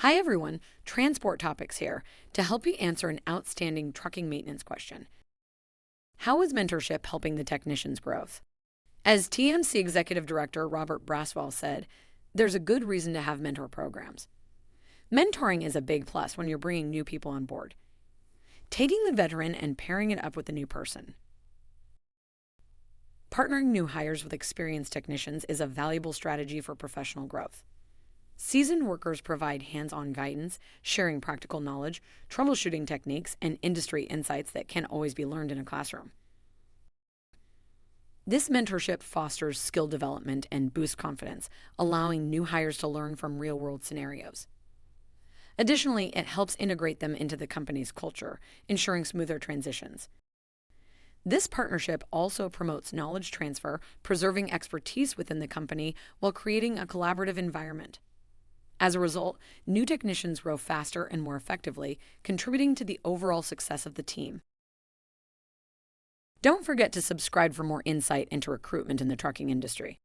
Hi everyone, Transport Topics here to help you answer an outstanding trucking maintenance question. How is mentorship helping the technicians' growth? As TMC Executive Director Robert Braswell said, there's a good reason to have mentor programs. Mentoring is a big plus when you're bringing new people on board. Taking the veteran and pairing it up with the new person. Partnering new hires with experienced technicians is a valuable strategy for professional growth. Seasoned workers provide hands-on guidance, sharing practical knowledge, troubleshooting techniques, and industry insights that can't always be learned in a classroom. This mentorship fosters skill development and boosts confidence, allowing new hires to learn from real-world scenarios. Additionally, it helps integrate them into the company's culture, ensuring smoother transitions. This partnership also promotes knowledge transfer, preserving expertise within the company while creating a collaborative environment. As a result, new technicians grow faster and more effectively, contributing to the overall success of the team. Don't forget to subscribe for more insight into recruitment in the trucking industry.